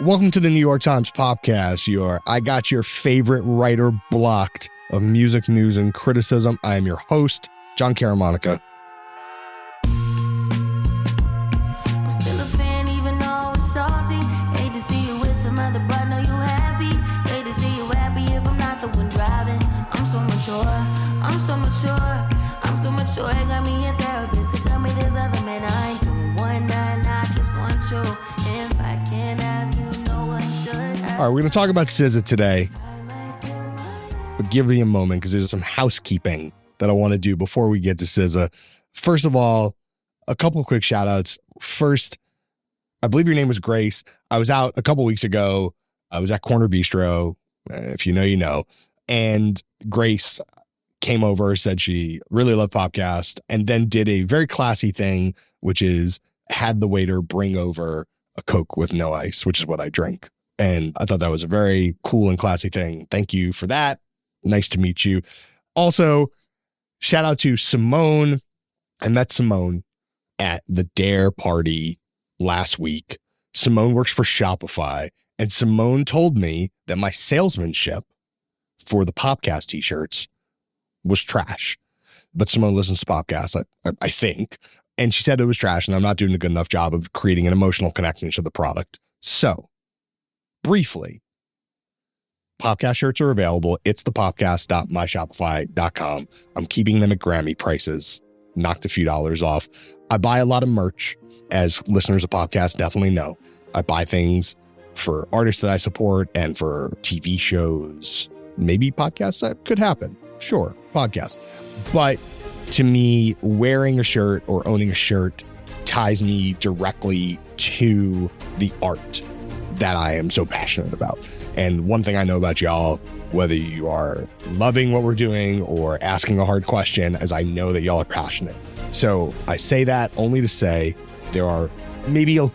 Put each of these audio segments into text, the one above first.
Welcome to the New York Times podcast. I got your favorite writer blocked of music news and criticism. I am your host, John Caramonica. I'm still a fan, even though it's salty. Hate to see you with some other, but know you happy. Hate to see you happy if I'm not the one driving. I'm so mature, it got me a therapist to tell me there's other men I ain't doing one night, I just want you. If I can't have you, no one should have. All right, we're going to talk about SZA today, but give me a moment because there's some housekeeping that I want to do before we get to SZA. First of all, a couple of quick shout outs. First, I believe your name was Grace. I was out a couple weeks ago. I was at Corner Bistro. If you know, you know. And Grace came over, said she really loved Popcast, and then did a very classy thing, which is had the waiter bring over a Coke with no ice, which is what I drink. And I thought that was a very cool and classy thing. Thank you for that. Nice to meet you. Also, shout out to Simone. I met Simone at the Dare party last week. Simone works for Shopify, and Simone told me that my salesmanship for the Popcast t-shirts was trash. But Simone listens to Popcast, I think. And she said it was trash, and I'm not doing a good enough job of creating an emotional connection to the product. So, briefly, Popcast shirts are available. It's thepopcast.myshopify.com. I'm keeping them at Grammy prices. Knocked a few dollars off. I buy a lot of merch, as listeners of Popcast definitely know. I buy things for artists that I support and for TV shows. Maybe podcasts, that could happen. Sure, podcasts. But to me, wearing a shirt or owning a shirt ties me directly to the art that I am so passionate about. And one thing I know about y'all, whether you are loving what we're doing or asking a hard question, is I know that y'all are passionate. So I say that only to say there are maybe a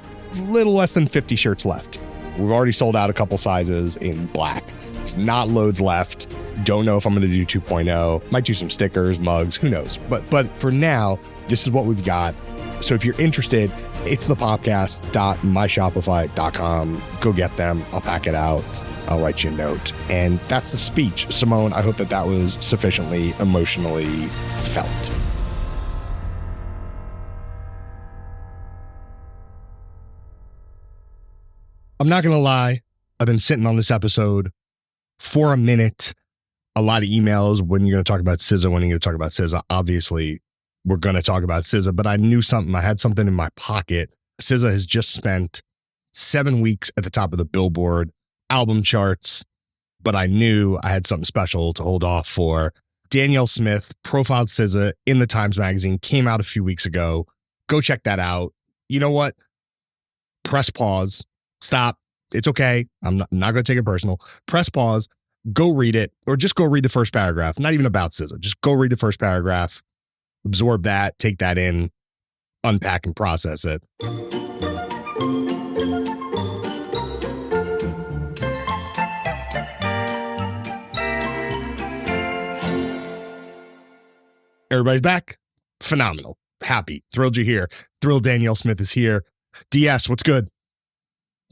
little less than 50 shirts left. We've already sold out a couple sizes in black. There's not loads left. Don't know if I'm going to do 2.0. Might do some stickers, mugs, who knows. But for now, this is what we've got. So if you're interested, it's thepopcast.myshopify.com. Go get them. I'll pack it out. I'll write you a note. And that's the speech. Simone, I hope that was sufficiently emotionally felt. I'm not going to lie. I've been sitting on this episode for a minute. A lot of emails. When you're going to talk about SZA, when you're going to talk about SZA, obviously we're going to talk about SZA, but I knew something. I had something in my pocket. SZA has just spent 7 weeks at the top of the Billboard album charts, but I knew I had something special to hold off for. Danyel Smith profiled SZA in the Times Magazine, came out a few weeks ago. Go check that out. You know what? Press pause. Stop. It's okay. I'm not going to take it personal. Press pause. Go read it, or just go read the first paragraph. Not even about SZA. Just go read the first paragraph. Absorb that. Take that in. Unpack and process it. Everybody's back. Phenomenal. Happy. Thrilled you're here. Thrilled Danyel Smith is here. DS, what's good?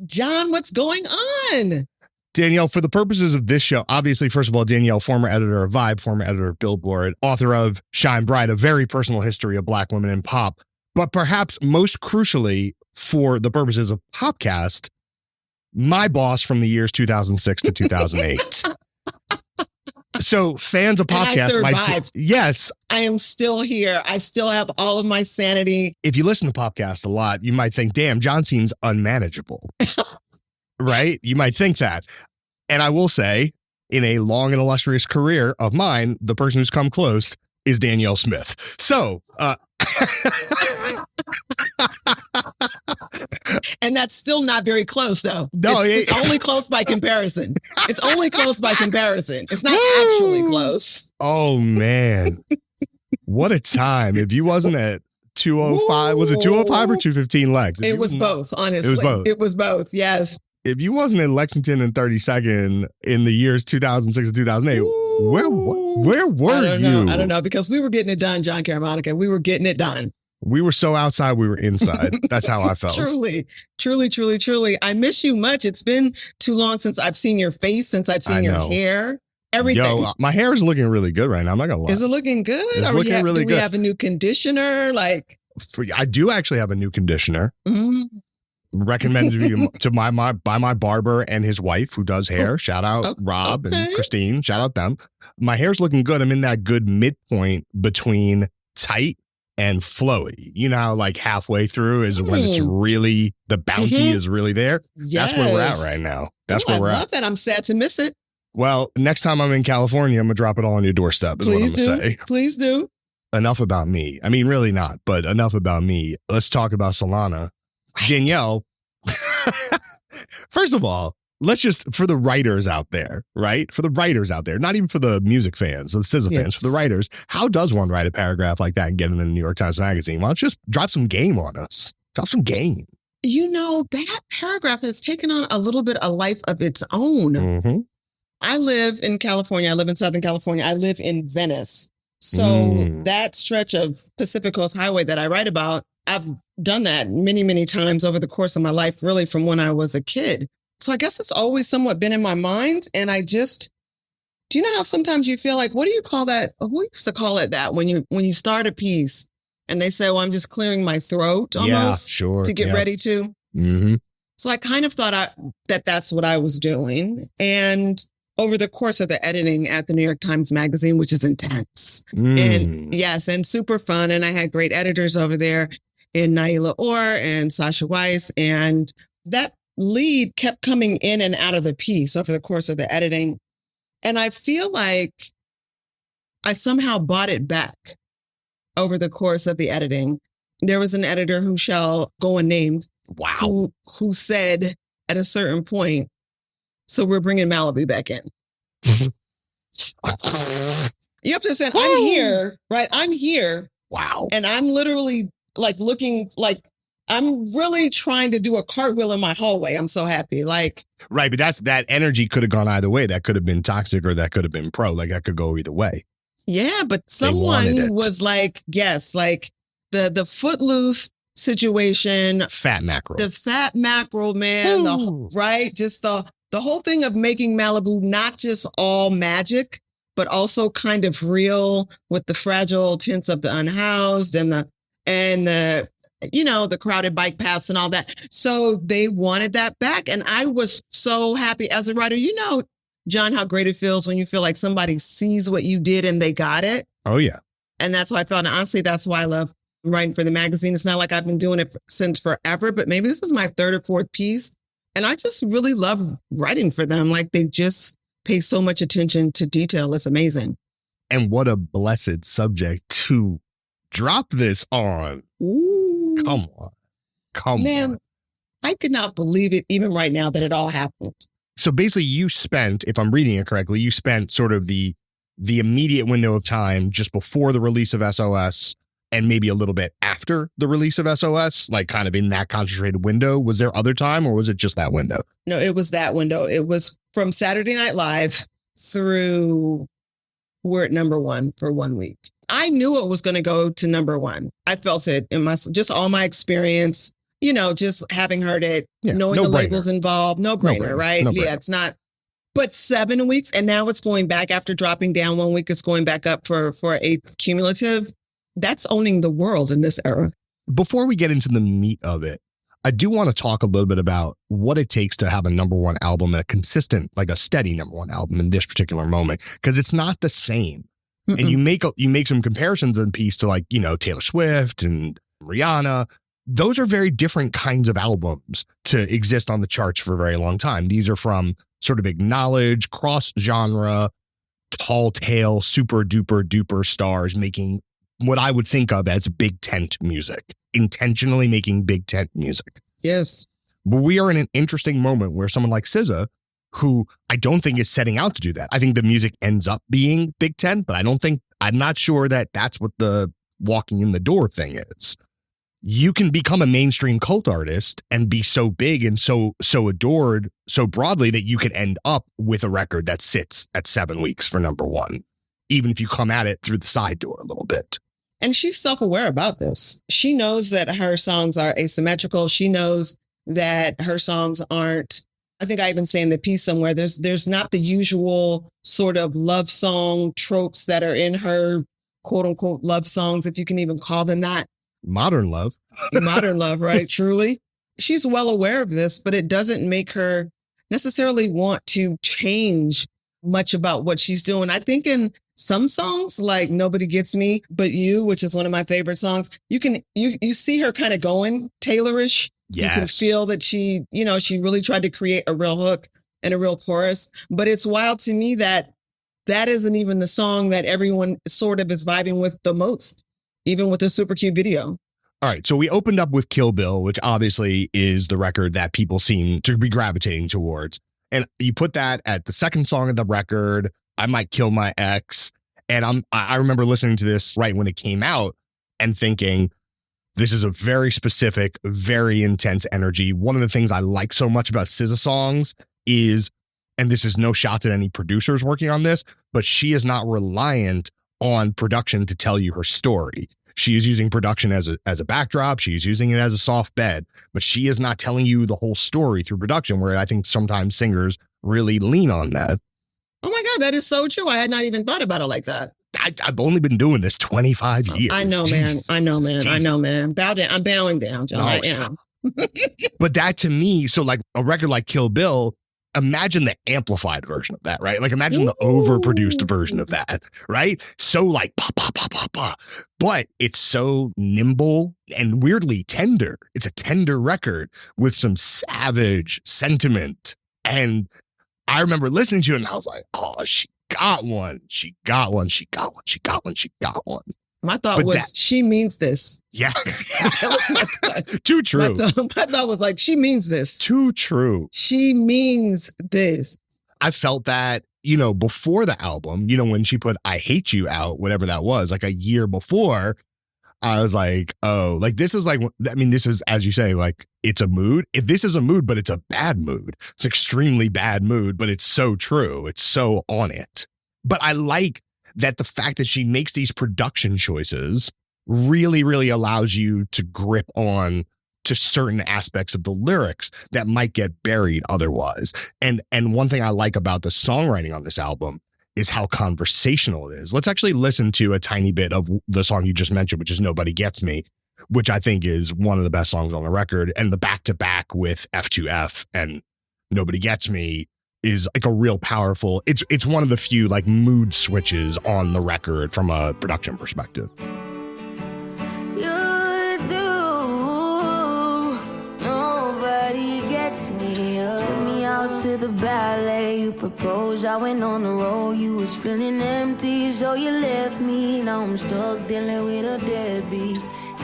John, what's going on? Danyel, for the purposes of this show, obviously, first of all, Danyel, former editor of Vibe, former editor of Billboard, author of Shine Bright, a very personal history of Black women in pop. But perhaps most crucially, for the purposes of Popcast, my boss from the years 2006 to 2008. So fans of Popcast might say, yes. I am still here. I still have all of my sanity. If you listen to Popcast a lot, you might think, damn, John seems unmanageable. Right? You might think that. And I will say, in a long and illustrious career of mine, the person who's come close is Danyel Smith. So, and that's still not very close, though. No, it's only close by comparison. It's only close by comparison. It's not actually close. Oh, man. What a time. If you wasn't at 205, was it 205 or 215 Lex? It was both, honestly. It was both. It was both, yes. If you wasn't in Lexington and 32nd in the years 2006 and 2008, where were you? I don't know, because we were getting it done, John Caramonica. We were getting it done. We were so outside, we were inside. That's how I felt. Truly, truly, truly, truly. I miss you much. It's been too long since I've seen your face, since I've seen your hair. Everything. Yo, my hair is looking really good right now. I'm not gonna lie. Is it looking good? It's looking really good. Do we have a new conditioner? Like, I do actually have a new conditioner. mm, Recommended to by my barber and his wife who does hair. Shout out Rob and Christine. Shout out them. My hair's looking good. I'm in that good midpoint between tight and flowy. You know how like halfway through is when it's really, the bounty is really there. yes. That's where we're at right now. That's where we're I at. love that. I'm sad to miss it. Well, next time I'm in California, I'm going to drop it all on your doorstep is what I'm going to say. Please do. Enough about me. I mean, really not, but enough about me. Let's talk about Solana. Right. Danyel. First of all, let's just, for the writers out there, right? For the writers out there, not even for the music fans, the SZA fans, for the writers, how does one write a paragraph like that and get it in the New York Times Magazine? Why don't you just drop some game on us? Drop some game. You know, that paragraph has taken on a little bit a life of its own. Mm-hmm. I live in California. I live in Southern California. I live in Venice. So that stretch of Pacific Coast Highway that I write about, I've done that many, many times over the course of my life, really from when I was a kid. So I guess it's always somewhat been in my mind. And do you know how sometimes you feel like, what do you call that? We used to call it that when you start a piece and they say, well, I'm just clearing my throat almost to get ready to. Mm-hmm. So I kind of thought that's what I was doing. And over the course of the editing at the New York Times Magazine, which is intense and super fun. And I had great editors over there in Naila Orr and Sasha Weiss. And that lead kept coming in and out of the piece over the course of the editing. And I feel like I somehow bought it back over the course of the editing. There was an editor who shall go unnamed. Wow. Who said at a certain point, so we're bringing Malibu back in. You have to understand, I'm here, right? I'm here. Wow. And I'm literally like looking like I'm really trying to do a cartwheel in my hallway. I'm so happy. Like, right. But that energy could have gone either way. That could have been toxic or that could have been pro. Like that could go either way. Yeah. But someone was like, yes, like the Footloose situation. Fat mackerel. The fat mackerel, man. Right. Just the whole thing of making Malibu not just all magic, but also kind of real with the fragile tints of the unhoused and the the crowded bike paths and all that. So they wanted that back. And I was so happy as a writer. You know, John, how great it feels when you feel like somebody sees what you did and they got it. Oh, yeah. And that's why I felt, and honestly, that's why I love writing for the magazine. It's not like I've been doing it since forever, but maybe this is my third or fourth piece. And I just really love writing for them. Like they just pay so much attention to detail. It's amazing. And what a blessed subject to drop this on. Ooh. Come on. Man, I could not believe it even right now that it all happened. So basically you spent, if I'm reading it correctly, you spent sort of the immediate window of time just before the release of SOS and maybe a little bit after the release of SOS, like kind of in that concentrated window. Was there other time or was it just that window? No, it was that window. It was from Saturday Night Live through we're at number one for 1 week. I knew it was going to go to number one. I felt it in just all my experience, just having heard it, knowing the labels involved, no brainer, right? Yeah, it's not. But 7 weeks and now it's going back after dropping down 1 week. It's going back up for a cumulative. That's owning the world in this era. Before we get into the meat of it, I do want to talk a little bit about what it takes to have a number one album and a consistent, like a steady number one album in this particular moment, because it's not the same. Mm-mm. And you make some comparisons in the piece to like, Taylor Swift and Rihanna. Those are very different kinds of albums to exist on the charts for a very long time. These are from sort of acknowledged cross genre, tall tale, super duper duper stars making what I would think of as big tent music, intentionally making big tent music. Yes. But we are in an interesting moment where someone like SZA, who I don't think is setting out to do that. I think the music ends up being big tent, but I'm not sure that that's what the walking in the door thing is. You can become a mainstream cult artist and be so big and so adored so broadly that you could end up with a record that sits at 7 weeks for number one, even if you come at it through the side door a little bit. And she's self-aware about this. She knows that her songs are asymmetrical. She knows that her songs aren't, I think I even say in the piece somewhere, there's not the usual sort of love song tropes that are in her quote unquote love songs, if you can even call them that. Modern love. Modern love, right? Truly. She's well aware of this, but it doesn't make her necessarily want to change much about what she's doing. I think in some songs, like Nobody Gets Me But You, which is one of my favorite songs, you see her kind of going Taylorish. Yes. You can feel that she really tried to create a real hook and a real chorus. But it's wild to me that isn't even the song that everyone sort of is vibing with the most, even with the super cute video. All right. So we opened up with Kill Bill, which obviously is the record that people seem to be gravitating towards. And you put that at the second song of the record, I Might Kill My Ex. And I remember listening to this right when it came out and thinking, this is a very specific, very intense energy. One of the things I like so much about SZA songs is, and this is no shots at any producers working on this, but she is not reliant on production to tell you her story. She is using production as a backdrop. She's using it as a soft bed, but she is not telling you the whole story through production, where I think sometimes singers really lean on that. Oh my God, that is so true. I had not even thought about it like that. I've only been doing this 25 years. I know, man. Jesus. I know, man. I know, man. Bow down. I'm bowing down, John. I am. But that to me, so like a record like Kill Bill, imagine the amplified version of that, right? Like imagine the overproduced version of that, right? So like pa pa pa pa pa, but it's so nimble and weirdly tender. It's a tender record with some savage sentiment. And I remember listening to it and I was like, oh, she got one. She got one. She got one. She got one. She got one. My thought was, she means this. Yeah. That was my thought. Too true. My thought was like, she means this. Too true. She means this. I felt that, before the album, when she put I Hate You out, whatever that was, like a year before, I was like, oh, like this is like, this is, as you say, like it's a mood. If this is a mood, but it's a bad mood. It's extremely bad mood, but it's so true. It's so on it. But I like that the fact that she makes these production choices really, really allows you to grip on to certain aspects of the lyrics that might get buried otherwise. And one thing I like about the songwriting on this album is how conversational it is. Let's actually listen to a tiny bit of the song you just mentioned, which is Nobody Gets Me, which I think is one of the best songs on the record. And the back-to-back with F2F and Nobody Gets Me is like a real powerful, it's one of the few like mood switches on the record from a production perspective. You do, nobody gets me. Took me out to the ballet, you proposed, I went on the road, you was feeling empty, so you left me. Now I'm stuck dealing with a deadbeat.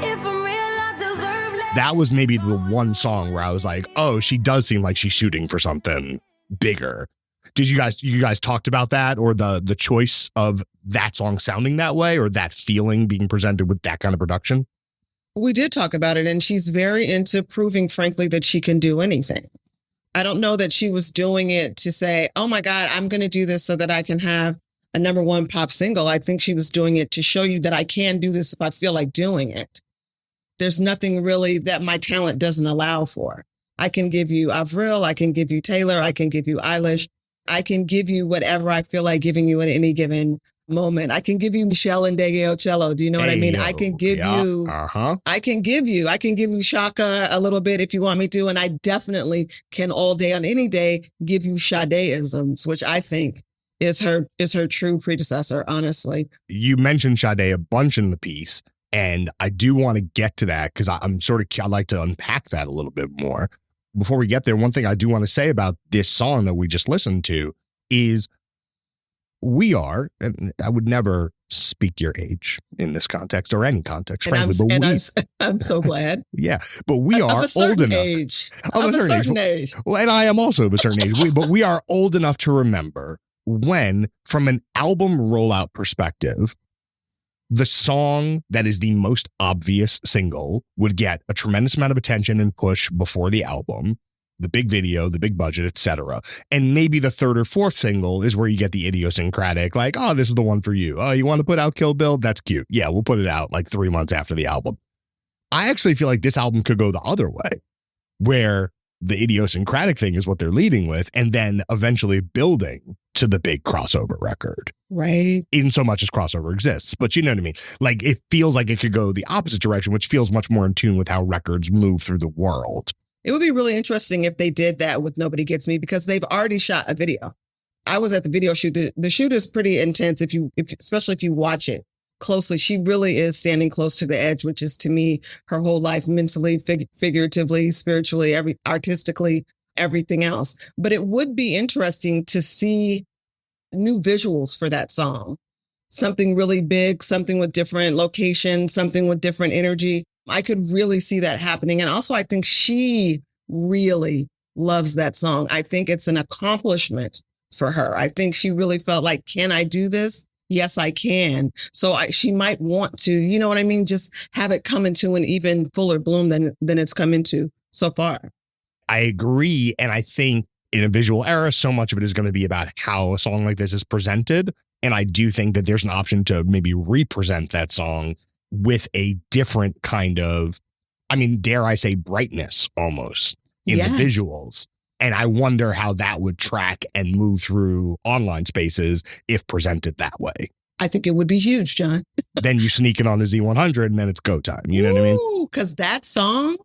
If I'm real, I deserve less. That was maybe the one song where I was like, oh, she does seem like she's shooting for something bigger. Did you guys talked about that, or the choice of that song sounding that way, or that feeling being presented with that kind of production? We did talk about it, and she's very into proving, frankly, that she can do anything. I don't know that she was doing it to say, oh my God, I'm going to do this so that I can have a #1 pop single. I think she was doing it to show you that I can do this if I feel like doing it. There's nothing really that my talent doesn't allow for. I can give you Avril, I can give you Taylor, I can give you Eilish. I can give you whatever I feel like giving you at any given moment. I can give you Michelle and Danyel Cello. Do you know what I mean? I can give you, I can give you Shaka a little bit if you want me to. And I definitely can all day on any day give you Sade-isms, which I think is her true predecessor, honestly. You mentioned Sade a bunch in the piece, and I do want to get to that because I'd like to unpack that a little bit more. Before we get there, one thing I do want to say about this song that we just listened to is we are, and I would never speak your age in this context or any context, frankly, I'm so glad. Yeah, but we are old enough. Of a certain age. Well, and I am also of a certain age. But we are old enough to remember when, from an album rollout perspective, the song that is the most obvious single would get a tremendous amount of attention and push before the album. the big video, the big budget, etc. And maybe the third or fourth single is where you get the idiosyncratic, like, oh, this is the one for you. Oh, you want to put out Kill Bill? That's cute. Yeah, we'll put it out like 3 months after the album. I actually feel like this album could go the other way, where the idiosyncratic thing is what they're leading with, and then eventually building to the big crossover record. Right. In so much as crossover exists. But you know what I mean? Like, it feels like it could go the opposite direction, which feels much more in tune with how records move through the world. It would be really interesting if they did that with Nobody Gets Me, because they've already shot a video. I was at the video shoot. The shoot is pretty intense especially if you watch it closely. She really is standing close to the edge, which is, to me, her whole life, mentally, figuratively, spiritually, artistically, everything else. But it would be interesting to see new visuals for that song. Something really big, something with different location, something with different energy. I could really see that happening. And also, I think she really loves that song. I think it's an accomplishment for her. I think she really felt like, can I do this? Yes, I can. So she might want to, you know what I mean? Just have it come into an even fuller bloom than it's come into so far. I agree. And I think in a visual era, so much of it is going to be about how a song like this is presented. And I do think that there's an option to maybe represent that song with a different kind of, I mean, dare I say, brightness almost in the visuals. And I wonder how that would track and move through online spaces if presented that way. I think it would be huge, John. Then you sneak it on the Z100 and then it's go time. You know what I mean? Because that song,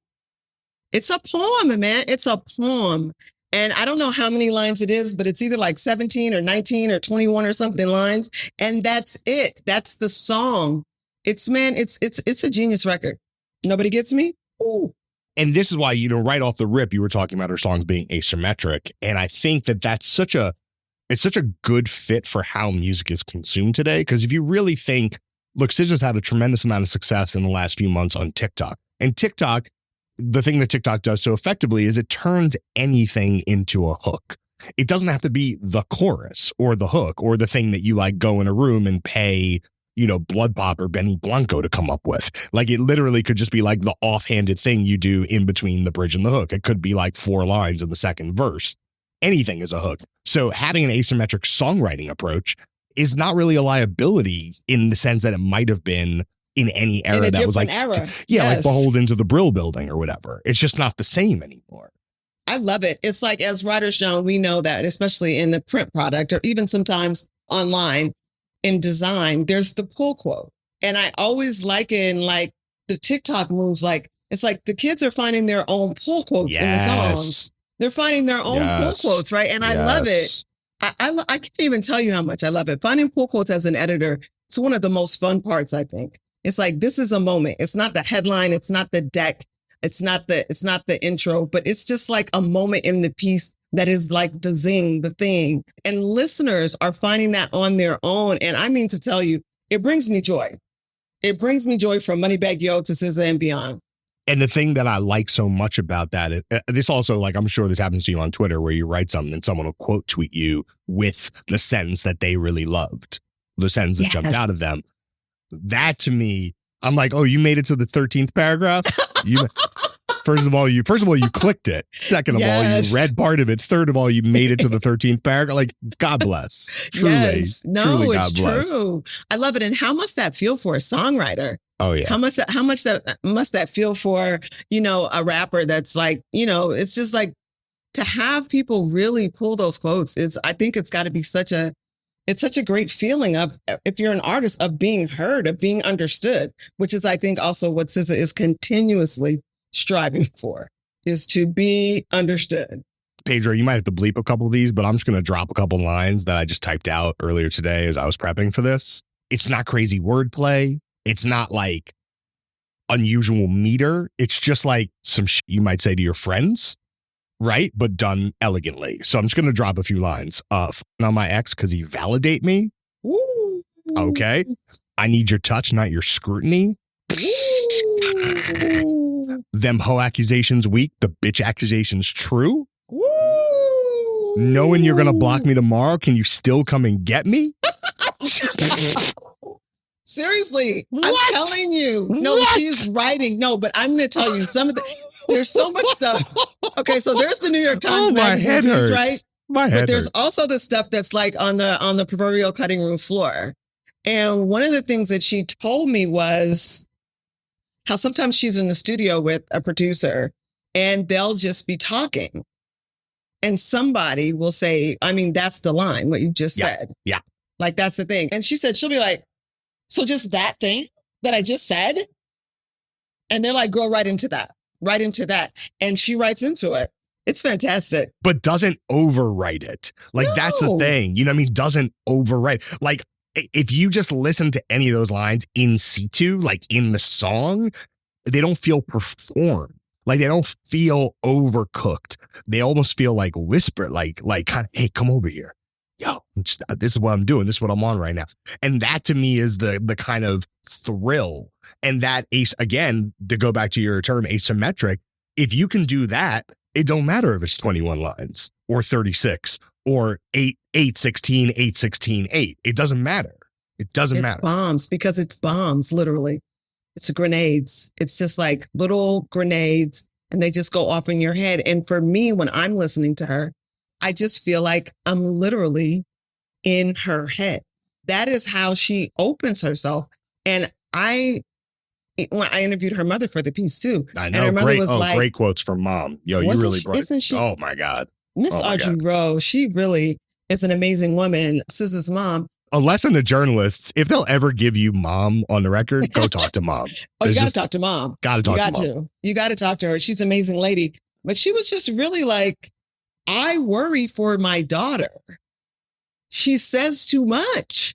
it's a poem, man. It's a poem. And I don't know how many lines it is, but it's either like 17 or 19 or 21 or something lines. And that's it. That's the song. It's a genius record. Nobody Gets Me? Ooh. And this is why, you know, right off the rip, you were talking about her songs being asymmetric. And I think that it's such a good fit for how music is consumed today. Because if you really think, look, SZA's had a tremendous amount of success in the last few months on TikTok. And TikTok, the thing that TikTok does so effectively is it turns anything into a hook. It doesn't have to be the chorus or the hook or the thing that you like go in a room and pay, you know, Blood Pop or Benny Blanco to come up with. Like, it literally could just be like the offhanded thing you do in between the bridge and the hook. It could be like 4 lines in the second verse. Anything is a hook. So having an asymmetric songwriting approach is not really a liability in the sense that it might have been in any era that was like, like beholden to the Brill Building or whatever. It's just not the same anymore. I love it. It's like, as writers, John, we know that, especially in the print product or even sometimes online, in design, there's the pull quote. And I always liken like the TikTok moves, like it's like the kids are finding their own pull quotes in the songs. They're finding their own pull quotes, right? And I love it. I can't even tell you how much I love it. Finding pull quotes as an editor, it's one of the most fun parts, I think. It's like, this is a moment. It's not the headline. It's not the deck. It's not the intro, but it's just like a moment in the piece that is like the zing, the thing. And listeners are finding that on their own. And I mean to tell you, it brings me joy. It brings me joy from Moneybagg Yo to SZA and beyond. And the thing that I like so much about that, this also, like, I'm sure this happens to you on Twitter where you write something and someone will quote tweet you with the sentence that they really loved, the sentence that jumped out of them. That to me, I'm like, oh, you made it to the 13th paragraph? First of all, you clicked it. Second of all, you read part of it. Third of all, you made it to the 13th paragraph. Like, God bless. Truly. Truly, it's God bless. True. I love it. And how must that feel for a songwriter? Oh, yeah. How much that must that feel for, you know, a rapper that's like, you know, it's just like to have people really pull those quotes I think it's got to be such a great feeling of, if you're an artist, of being heard, of being understood, which is, I think, also what SZA is continuously striving for, is to be understood. Pedro, you might have to bleep a couple of these, but I'm just going to drop a couple lines that I just typed out earlier today as I was prepping for this. It's not crazy wordplay. It's not like unusual meter. It's just like some shit you might say to your friends, right? But done elegantly. So I'm just going to drop a few lines. On my ex because he validate me. Ooh. Okay. I need your touch, not your scrutiny. Them hoe accusations weak, the bitch accusations true. Woo! Knowing you're going to block me tomorrow, can you still come and get me? Seriously, What? I'm telling you. No, What? she's writing. No, but I'm going to tell you there's so much stuff. Okay, so there's the New York Times my magazine head piece, hurts. right? My head But there's hurts. also the stuff that's like on the proverbial cutting room floor. And one of the things that she told me was how sometimes she's in the studio with a producer and they'll just be talking. And somebody will say, I mean, that's the line, what you just said. Yeah. Like, that's the thing. And she said, she'll be like, so just that thing that I just said? And they're like, go right into that. And she writes into it. It's fantastic. But doesn't overwrite it. Like, that's the thing. You know what I mean? Doesn't overwrite. Like, if you just listen to any of those lines in situ, like in the song, they don't feel performed. Like, they don't feel overcooked. They almost feel like whisper, like kind of, hey, come over here. Yo, this is what I'm doing. This is what I'm on right now. And that to me is the kind of thrill. And that, again, to go back to your term, asymmetric, if you can do that, it don't matter if it's 21 lines or 36 or 8, 16, 8, 16, 8. It doesn't matter. It doesn't matter. Bombs, because it's bombs, literally. It's grenades. It's just like little grenades and they just go off in your head. And for me, when I'm listening to her, I just feel like I'm literally in her head. That is how she opens herself. And when I interviewed her mother for the piece too. I know. And her mother was like, great quotes from Mom. Yo, you really brought isn't she? Oh my God. Miss Audrey Rowe, she really is an amazing woman. SZA's mom. A lesson to journalists, if they'll ever give you Mom on the record, go talk to Mom. Oh, you got to talk to Mom. Got to talk to Mom. You got to talk to her. She's an amazing lady. But she was just really like, I worry for my daughter. She says too much.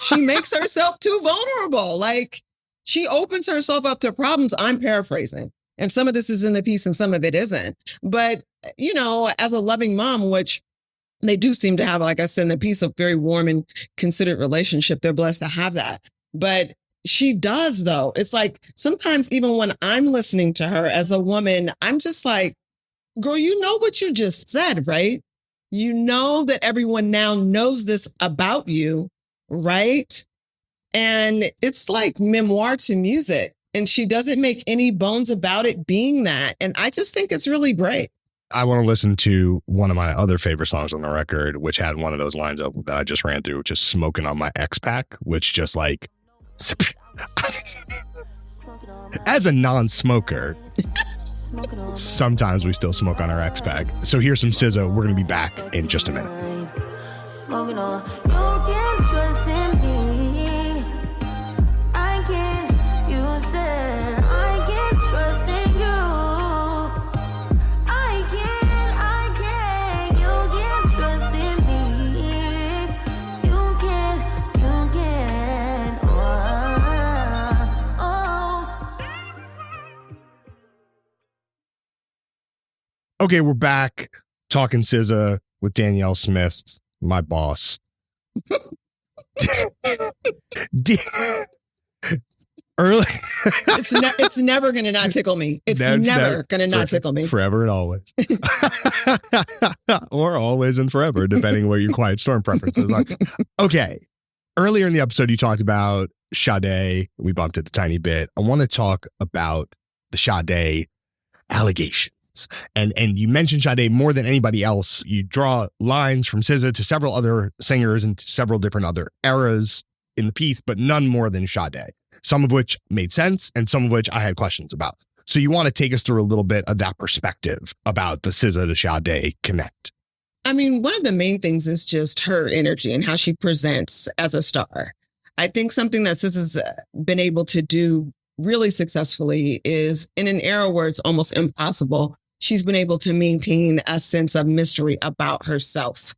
She makes herself too vulnerable. Like, she opens herself up to problems. I'm paraphrasing. And some of this is in the piece and some of it isn't. But, you know, as a loving mom, which they do seem to have, like I said, in the piece, a very warm and considerate relationship. They're blessed to have that. But she does, though. It's like sometimes even when I'm listening to her as a woman, I'm just like, girl, you know what you just said, right? You know that everyone now knows this about you, right? And it's like memoir to music. And she doesn't make any bones about it being that. And I just think it's really great. I want to listen to one of my other favorite songs on the record, which had one of those lines up that I just ran through, which is Smoking on My X-Pac, which just like, as a non-smoker, sometimes we still smoke on our X-Pac. So here's some SZA. We're going to be back in just a minute. Smoking on, you can trust in me. I can, you said, I can trust in you. I can, you can trust in me. You can, oh. Okay, we're back talking SZA with Danyel Smith, my boss. Early, it's never going to not tickle me. It's never going to not tickle me. Forever and always. Or always and forever, depending where your Quiet Storm preferences are. Okay. Earlier in the episode, you talked about Sade. We bumped it a tiny bit. I want to talk about the Sade allegations. And you mentioned Sade more than anybody else. You draw lines from SZA to several other singers and to several different other eras in the piece, but none more than Sade. Some of which made sense and some of which I had questions about. So you want to take us through a little bit of that perspective about the SZA to Sade connect. I mean, one of the main things is just her energy and how she presents as a star. I think something that SZA's been able to do really successfully is in an era where it's almost impossible. She's been able to maintain a sense of mystery about herself.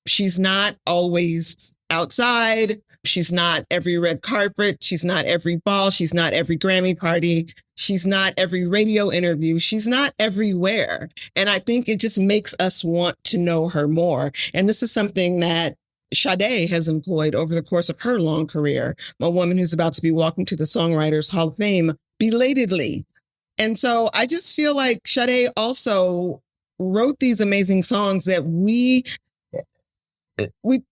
She's not always outside. She's not every red carpet. She's not every ball. She's not every Grammy party. She's not every radio interview. She's not everywhere. And I think it just makes us want to know her more. And this is something that Sade has employed over the course of her long career. A woman who's about to be walking to the Songwriters Hall of Fame belatedly. And so I just feel like Sade also wrote these amazing songs that we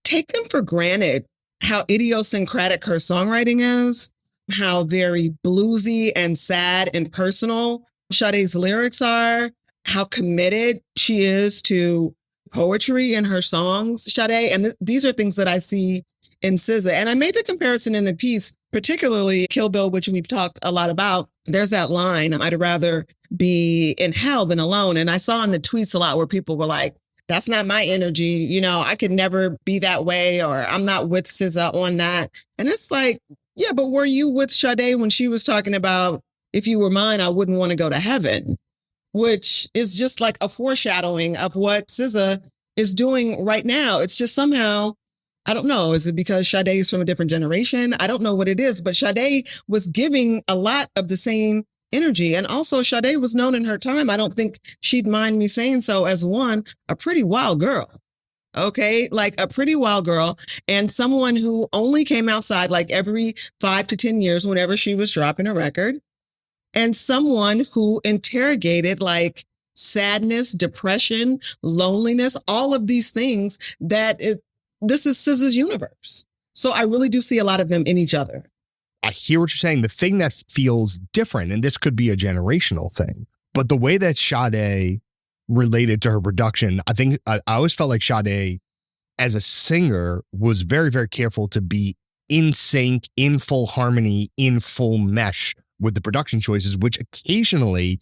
take them for granted how idiosyncratic her songwriting is, how very bluesy and sad and personal Sade's lyrics are, how committed she is to poetry in her songs, Sade. And these are things that I see in SZA. And I made the comparison in the piece, particularly Kill Bill, which we've talked a lot about. There's that line, I'd rather be in hell than alone. And I saw in the tweets a lot where people were like, that's not my energy. You know, I could never be that way, or I'm not with SZA on that. And it's like, yeah, but were you with Sade when she was talking about, if you were mine, I wouldn't want to go to heaven, which is just like a foreshadowing of what SZA is doing right now. It's just somehow, I don't know. Is it because Sade is from a different generation? I don't know what it is, but Sade was giving a lot of the same energy. And also Sade was known in her time, I don't think she'd mind me saying so, as one, a pretty wild girl. Okay. Like a pretty wild girl, and someone who only came outside like every 5 to 10 years whenever she was dropping a record, and someone who interrogated like sadness, depression, loneliness, all of these things this is SZA's universe. So I really do see a lot of them in each other. I hear what you're saying. The thing that feels different, and this could be a generational thing, but the way that Sade related to her production, I think I always felt like Sade as a singer was very, very careful to be in sync, in full harmony, in full mesh with the production choices, which occasionally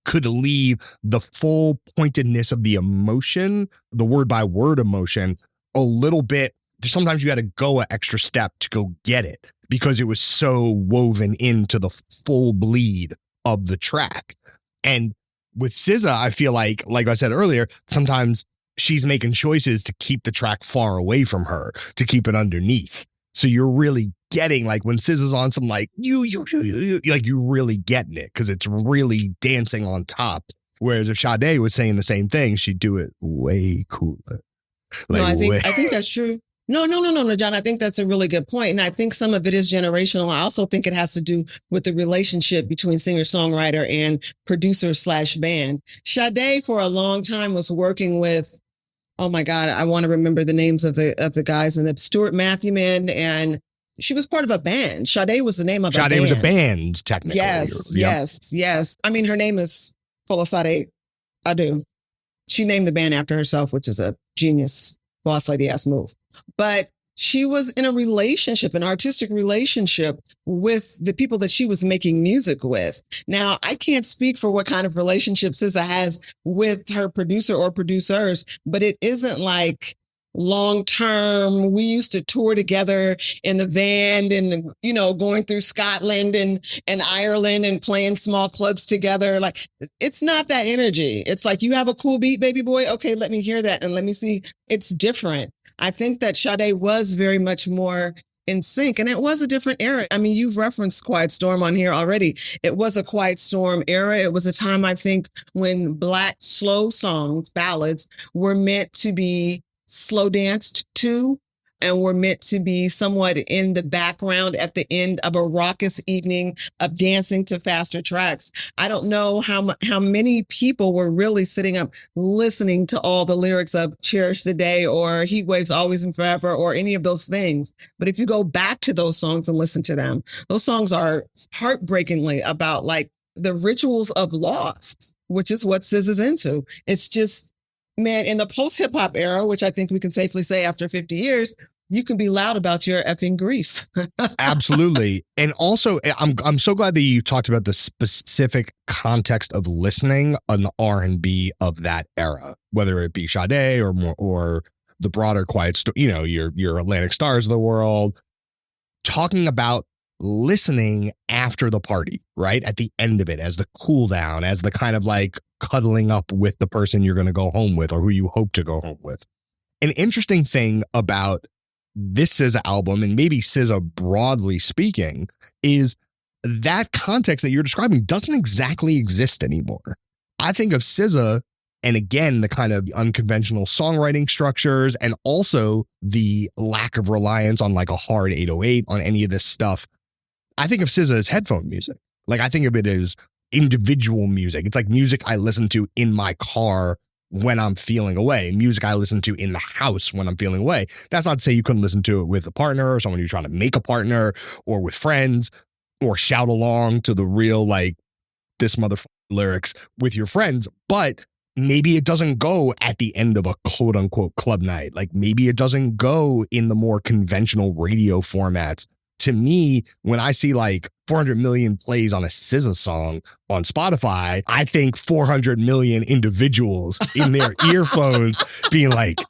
could leave the full pointedness of the emotion, the word by word emotion, a little bit. Sometimes you had to go an extra step to go get it because it was so woven into the full bleed of the track. And with SZA, I feel like I said earlier, sometimes she's making choices to keep the track far away from her, to keep it underneath. So you're really getting, like, when SZA's on some like you like, you're really getting it because it's really dancing on top. Whereas if Sade was saying the same thing, she'd do it way cooler. Like, no, I think that's true. No, John. I think that's a really good point. And I think some of it is generational. I also think it has to do with the relationship between singer-songwriter and producer/band. Sade for a long time was working with, oh my God, I want to remember the names of the guys in the Stuart Matthewman, and she was part of a band. Sade was the name of a band. Sade was a band, technically. Yes. I mean, her name is full of Sade. I do. She named the band after herself, which is a genius boss lady ass move. But she was in a relationship, an artistic relationship with the people that she was making music with. Now, I can't speak for what kind of relationship SZA has with her producer or producers, but it isn't like long term. We used to tour together in the van and, you know, going through Scotland and Ireland and playing small clubs together. Like, it's not that energy. It's like, you have a cool beat, baby boy. Okay, let me hear that and let me see. It's different. I think that Sade was very much more in sync, and it was a different era. I mean, you've referenced Quiet Storm on here already. It was a Quiet Storm era. It was a time, I think, when Black slow songs, ballads, were meant to be slow danced to, and were meant to be somewhat in the background at the end of a raucous evening of dancing to faster tracks. I don't know how many people were really sitting up listening to all the lyrics of Cherish the Day or Heat Waves Always and Forever or any of those things. But if you go back to those songs and listen to them, those songs are heartbreakingly about like the rituals of loss, which is what SZA's into. It's just, man, in the post-hip-hop era, which I think we can safely say after 50 years, you can be loud about your effing grief. Absolutely. And also, I'm so glad that you talked about the specific context of listening on the R&B of that era, whether it be Sade or the broader Quiet Storm, you know, your Atlantic Stars of the world, talking about listening after the party, right? At the end of it, as the cool down, as the kind of like cuddling up with the person you're going to go home with or who you hope to go home with. An interesting thing about this SZA album, and maybe SZA broadly speaking, is that context that you're describing doesn't exactly exist anymore. I think of SZA, and again, the kind of unconventional songwriting structures and also the lack of reliance on like a hard 808 on any of this stuff. I think of SZA as headphone music. Like, I think of it as individual music. It's like music I listen to in my car when I'm feeling away, music I listen to in the house when I'm feeling away. That's not to say you couldn't listen to it with a partner or someone you're trying to make a partner or with friends or shout along to the real, like, this motherfucker lyrics with your friends. But maybe it doesn't go at the end of a quote unquote club night. Like maybe it doesn't go in the more conventional radio formats. To me, when I see like 400 million plays on a SZA song on Spotify, I think 400 million individuals in their earphones being like,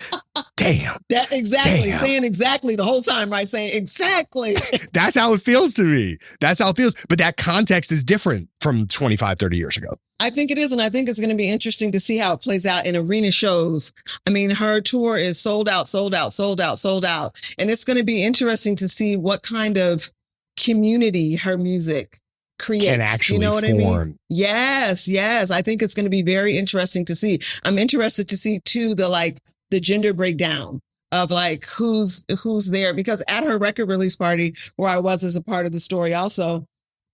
damn. That exactly. Damn. Saying exactly the whole time, right? Saying exactly. That's how it feels to me. That's how it feels. But that context is different from 25, 30 years ago. I think it is. And I think it's going to be interesting to see how it plays out in arena shows. I mean, her tour is sold out. And it's going to be interesting to see what kind of community her music creates. Can actually you know what form. I mean? Yes. I think it's going to be very interesting to see. I'm interested to see too, the gender breakdown of like who's there, because at her record release party where I was as a part of the story also,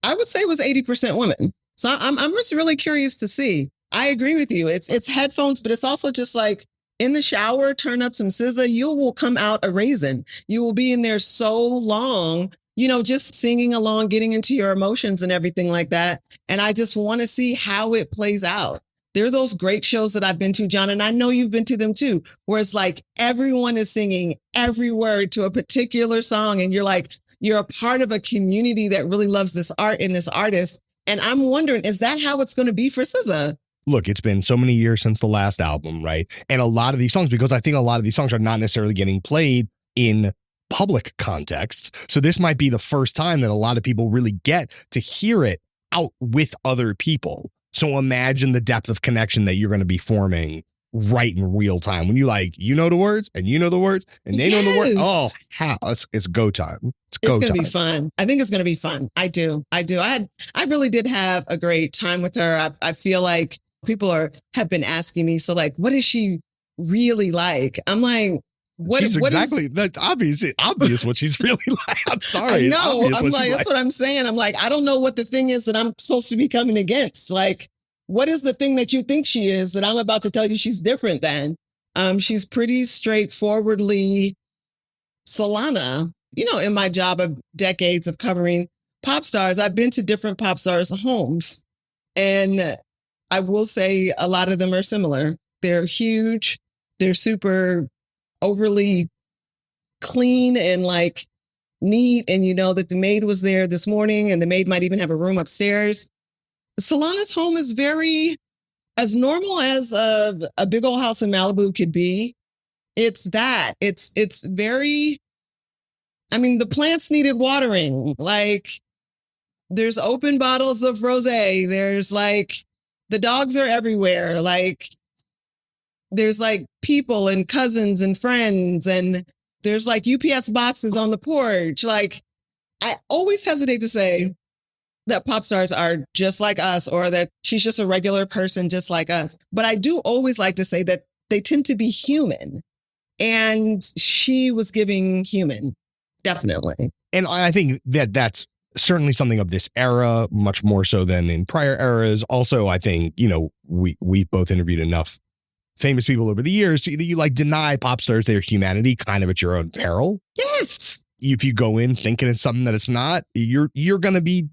I would say it was 80% women. So I'm just really curious to see. I agree with you. It's headphones, but it's also just like in the shower, turn up some SZA, you will come out a raisin. You will be in there so long, just singing along, getting into your emotions and everything like that. And I just want to see how it plays out. There are those great shows that I've been to, John, and I know you've been to them too, where it's like everyone is singing every word to a particular song. And you're a part of a community that really loves this art and this artist. And I'm wondering, is that how it's going to be for SZA? Look, it's been so many years since the last album, right? And a lot of these songs, because I think a lot of these songs are not necessarily getting played in public contexts. So this might be the first time that a lot of people really get to hear it out with other people. So imagine the depth of connection that you're going to be forming right in real time when you know the words and you know the words and they know the words. Oh, how it's go time. It's going to be fun. I think it's going to be fun. I do. I really did have a great time with her. I feel like people have been asking me, so like, what is she really like? I'm like, that's obvious what she's really like. I'm sorry. No, I'm like, that's what I'm saying. I'm like, I don't know what the thing is that I'm supposed to be coming against. Like, what is the thing that you think she is that I'm about to tell you she's different than? She's pretty straightforwardly Solana. In my job of decades of covering pop stars, I've been to different pop stars' homes. And I will say a lot of them are similar. They're huge. They're super overly clean and like neat. And you know that the maid was there this morning and the maid might even have a room upstairs. Solana's home is very as normal as a big old house in Malibu could be. It's that. It's very, I mean, the plants needed watering. Like there's open bottles of rosé. There's like, the dogs are everywhere. Like there's like people and cousins and friends, and there's like UPS boxes on the porch. Like I always hesitate to say that pop stars are just like us or that she's just a regular person just like us. But I do always like to say that they tend to be human, and she was giving human, definitely. And I think that that's certainly something of this era, much more so than in prior eras. Also, I think, we both interviewed enough famous people over the years. You like deny pop stars their humanity kind of at your own peril. Yes. If you go in thinking it's something that it's not, you're going to be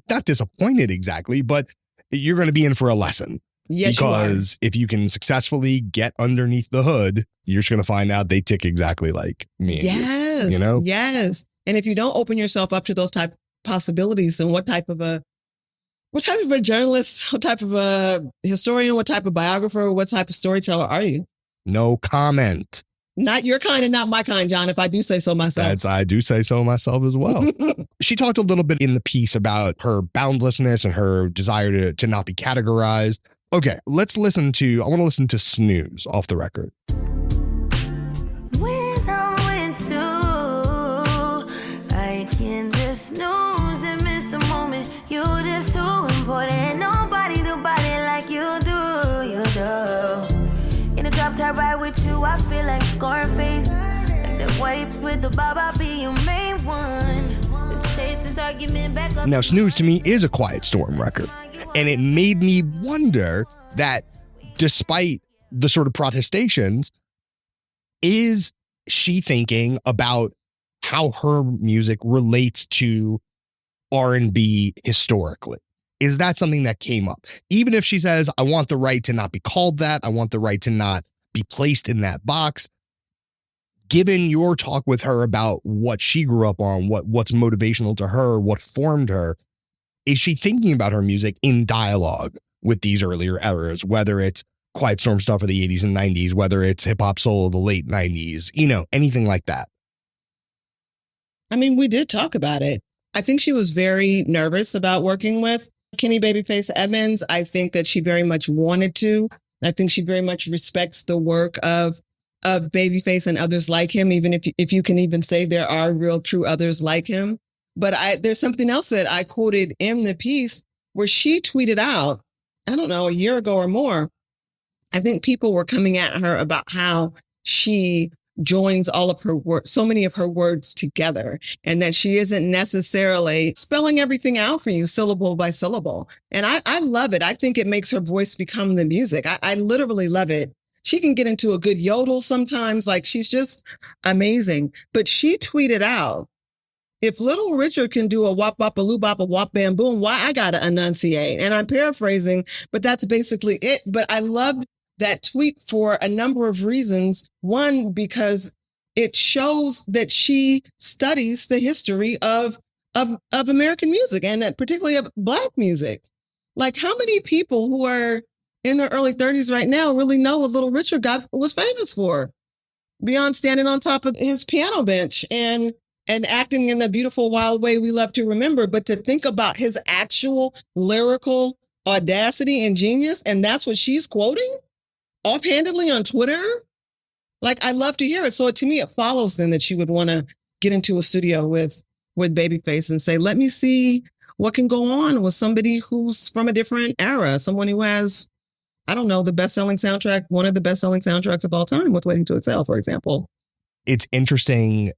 not disappointed exactly, but you're going to be in for a lesson. Yes, because if you can successfully get underneath the hood, you're just going to find out they tick exactly like me. Yes. Yes. And if you don't open yourself up to those type of possibilities, then what type of a journalist, what type of a historian, what type of biographer, what type of storyteller are you? No comment. Not your kind and not my kind, John, if I do say so myself. I do say so myself as well. She talked a little bit in the piece about her boundlessness and her desire to not be categorized. Okay, I want to listen to Snooze off the record. When I'm with you, I can just snooze and miss the moment. You just too important. Nobody do body like you do. In the drop top ride with you, I feel like Scarface. Like the wipe with the bob, I'll be your main one. Let's take this argument back up. Now, Snooze to me is a Quiet Storm record. And it made me wonder that despite the sort of protestations, is she thinking about how her music relates to R&B historically? Is that something that came up? Even if she says, I want the right to not be called that, I want the right to not be placed in that box. Given your talk with her about what she grew up on, what's motivational to her, what formed her, is she thinking about her music in dialogue with these earlier eras, whether it's Quiet Storm stuff of the 80s and 90s, whether it's hip hop soul of the late 90s, anything like that? I mean, we did talk about it. I think she was very nervous about working with Kenny Babyface Edmonds. I think that she very much wanted to. I think she very much respects the work of Babyface and others like him, even if you can even say there are real true others like him. But there's something else that I quoted in the piece where she tweeted out, I don't know, a year ago or more. I think people were coming at her about how she joins all of her words, so many of her words together, and that she isn't necessarily spelling everything out for you syllable by syllable. And I love it. I think it makes her voice become the music. I literally love it. She can get into a good yodel sometimes. Like, she's just amazing. But she tweeted out, if Little Richard can do a wop bop a loo bop a wop bam boom, why I gotta enunciate? And I'm paraphrasing, but that's basically it. But I loved that tweet for a number of reasons. One, because it shows that she studies the history of American music, and particularly of Black music. Like, how many people who are in their early 30s right now really know what Little Richard was famous for, beyond standing on top of his piano bench and acting in the beautiful, wild way we love to remember? But to think about his actual lyrical audacity and genius, and that's what she's quoting offhandedly on Twitter. Like, I love to hear it. So to me, it follows then that she would want to get into a studio with Babyface and say, let me see what can go on with somebody who's from a different era, someone who has, I don't know, the best-selling soundtrack, one of the best-selling soundtracks of all time with Waiting to Exhale, for example. It's interesting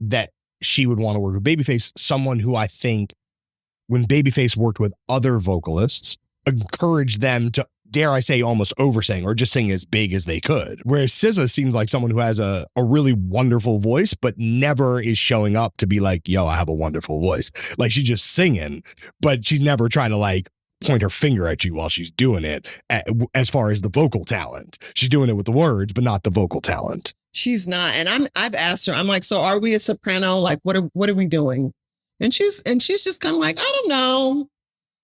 that she would want to work with Babyface, someone who I think when Babyface worked with other vocalists, encouraged them to, dare I say, almost oversing or just sing as big as they could. Whereas SZA seems like someone who has a really wonderful voice, but never is showing up to be like, yo, I have a wonderful voice. Like, she's just singing, but she's never trying to like point her finger at you while she's doing it. As far as the vocal talent, she's doing it with the words, but not the vocal talent. She's not. And I've asked her, I'm like, so are we a soprano? Like, what are we doing? And she's just kind of like, I don't know.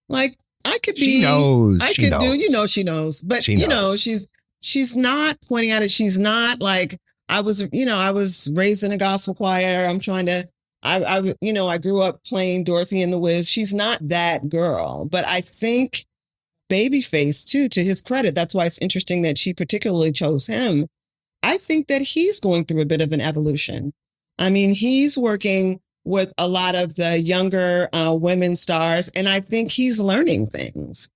Like, I could be, she knows. I she could knows. do, she knows, but she knows. She's not pointing at it. She's not like, I was raised in a gospel choir. I'm trying to, I grew up playing Dorothy and the Wiz. She's not that girl, but I think Babyface too, to his credit, that's why it's interesting that she particularly chose him. I think that he's going through a bit of an evolution. I mean, he's working with a lot of the younger women stars, and I think he's learning things,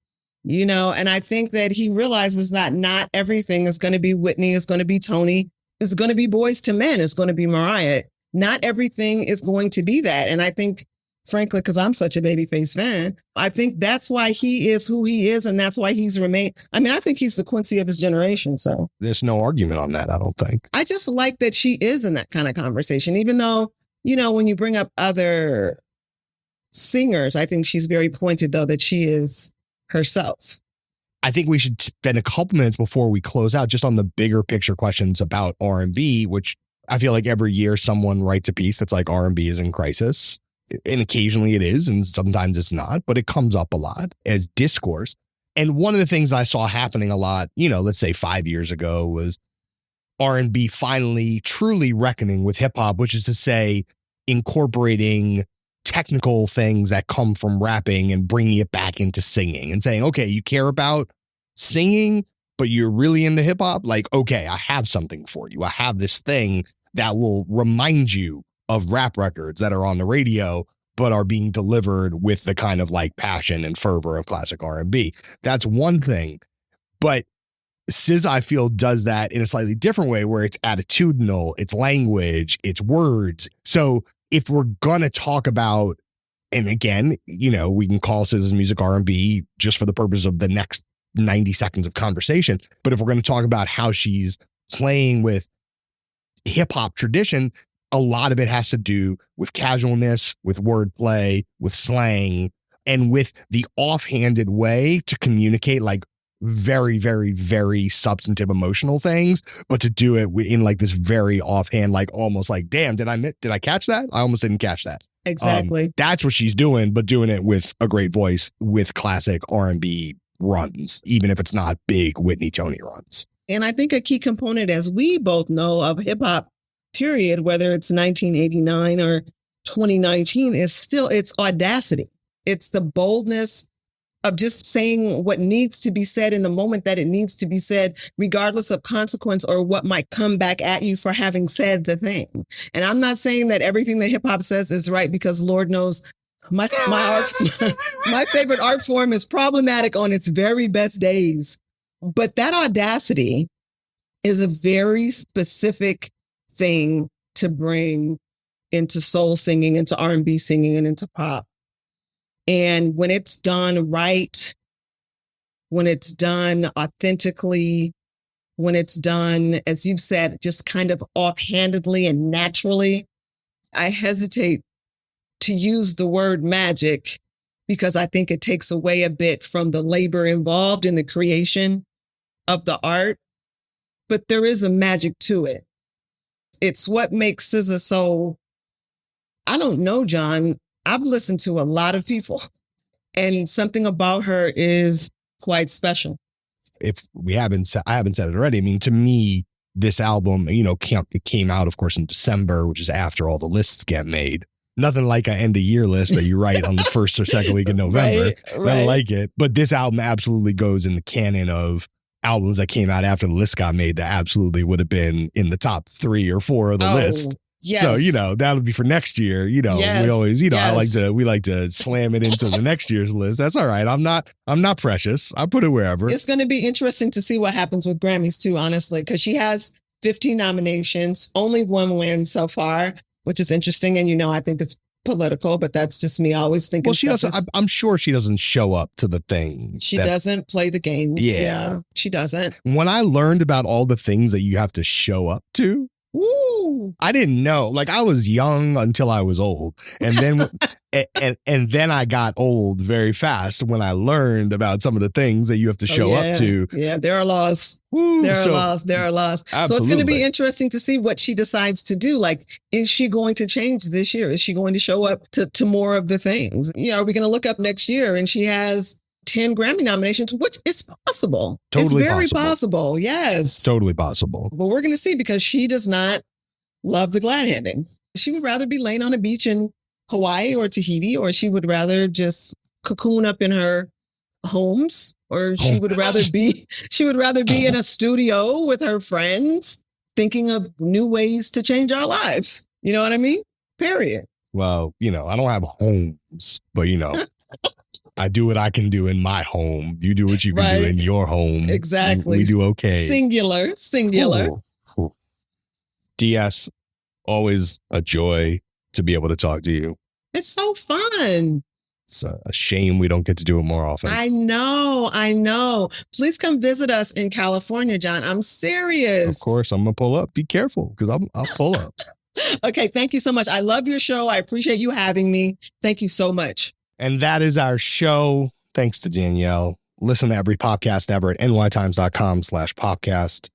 and I think that he realizes that not everything is going to be Whitney, is going to be Tony, is going to be Boys to Men, is going to be Mariah. Not everything is going to be that. And I think, frankly, because I'm such a Babyface fan, I think that's why he is who he is, and that's why he's remained. I mean, I think he's the Quincy of his generation. So there's no argument on that, I don't think. I just like that she is in that kind of conversation, even though, when you bring up other singers, I think she's very pointed, though, that she is herself. I think we should spend a couple minutes before we close out just on the bigger picture questions about R&B, which I feel like every year someone writes a piece that's like R&B is in crisis. And occasionally it is, and sometimes it's not, but it comes up a lot as discourse. And one of the things I saw happening a lot, let's say 5 years ago, was R&B finally truly reckoning with hip hop, which is to say incorporating technical things that come from rapping and bringing it back into singing and saying, okay, you care about singing, but you're really into hip hop. Like, okay, I have something for you. I have this thing that will remind you of rap records that are on the radio, but are being delivered with the kind of like passion and fervor of classic R&B. That's one thing. But SZA, I feel, does that in a slightly different way, where it's attitudinal, it's language, it's words. So if we're going to talk about, and again, we can call SZA's music R&B just for the purpose of the next 90 seconds of conversation. But if we're going to talk about how she's playing with hip hop tradition, a lot of it has to do with casualness, with wordplay, with slang, and with the offhanded way to communicate like very, very, very substantive emotional things, but to do it in like this very offhand, like almost like, damn, did I catch that? I almost didn't catch that. Exactly. That's what she's doing, but doing it with a great voice, with classic R&B runs, even if it's not big Whitney Tony runs. And I think a key component, as we both know, of hip hop, period, whether it's 1989 or 2019, is still its audacity. It's the boldness of just saying what needs to be said in the moment that it needs to be said, regardless of consequence or what might come back at you for having said the thing. And I'm not saying that everything that hip hop says is right, because Lord knows my favorite art form is problematic on its very best days. But that audacity is a very specific thing to bring into soul singing, into R&B singing, and into pop. And when it's done right, when it's done authentically, when it's done, as you've said, just kind of offhandedly and naturally, I hesitate to use the word magic because I think it takes away a bit from the labor involved in the creation of the art. But there is a magic to it. It's what makes SZA so, I don't know, John. I've listened to a lot of people, and something about her is quite special. If I haven't said it already. I mean, to me, this album, it came out, of course, in December, which is after all the lists get made. Nothing like an end of year list that you write on the first or second week of November. Right. I like it. But this album absolutely goes in the canon of albums that came out after the list got made that absolutely would have been in the top 3 or 4 of the list. Yes. So, that'll be for next year. Yes. We always, we like to slam it into the next year's list. That's all right. I'm not precious. I put it wherever. It's going to be interesting to see what happens with Grammys too, honestly, because she has 15 nominations, only 1 win so far, which is interesting. And, I think it's political, but that's just me always thinking. Well, I'm sure she doesn't show up to the thing. She doesn't play the games. Yeah, she doesn't. When I learned about all the things that you have to show up to, Woo. I didn't know. Like, I was young until I was old. And then and then I got old very fast when I learned about some of the things that you have to show up to. Yeah, there are laws. Woo. There are laws. Absolutely. So it's going to be interesting to see what she decides to do. Like, is she going to change this year? Is she going to show up to more of the things? Are we going to look up next year and she has 10 Grammy nominations, which is possible. Totally it's very possible. Yes. Totally possible. But we're going to see, because she does not love the glad handing. She would rather be laying on a beach in Hawaii or Tahiti, or she would rather just cocoon up in her homes, or she would rather be in a studio with her friends thinking of new ways to change our lives. You know what I mean? Period. Well, I don't have homes, but I do what I can do in my home. You do what you can do in your home. Exactly. We do okay. Singular. Ooh. DS, always a joy to be able to talk to you. It's so fun. It's a shame we don't get to do it more often. I know. Please come visit us in California, John. I'm serious. Of course, I'm going to pull up. Be careful, because I'll pull up. Okay, thank you so much. I love your show. I appreciate you having me. Thank you so much. And that is our show. Thanks to Danyel. Listen to every podcast ever at nytimes.com/podcast.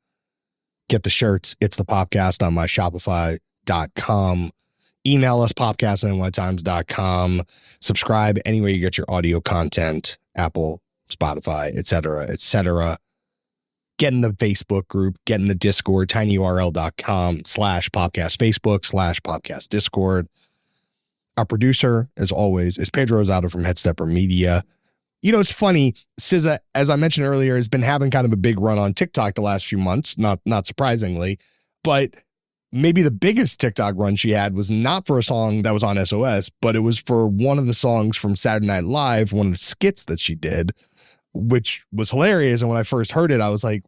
Get the shirts. It's the podcast on my Shopify.com. Email us podcast@nytimes.com. Subscribe anywhere you get your audio content, Apple, Spotify, etc., etc. Get in the Facebook group, get in the Discord, tinyurl.com/podcast Facebook/podcast Discord. Our producer, as always, is Pedro Rosado from Headstepper Media. It's funny, SZA, as I mentioned earlier, has been having kind of a big run on TikTok the last few months, not surprisingly, but maybe the biggest TikTok run she had was not for a song that was on SOS, but it was for one of the songs from Saturday Night Live, one of the skits that she did, which was hilarious. And when I first heard it, I was like,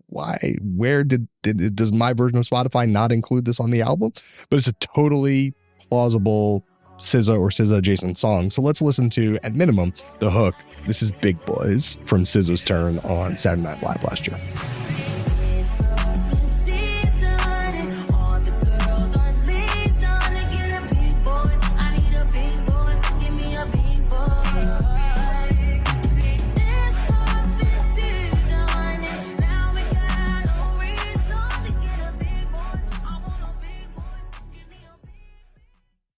why? Where does my version of Spotify not include this on the album? But it's a totally plausible SZA or SZA adjacent song. So let's listen to, at minimum, the hook. This is Big Boys from SZA's turn on Saturday Night Live last year.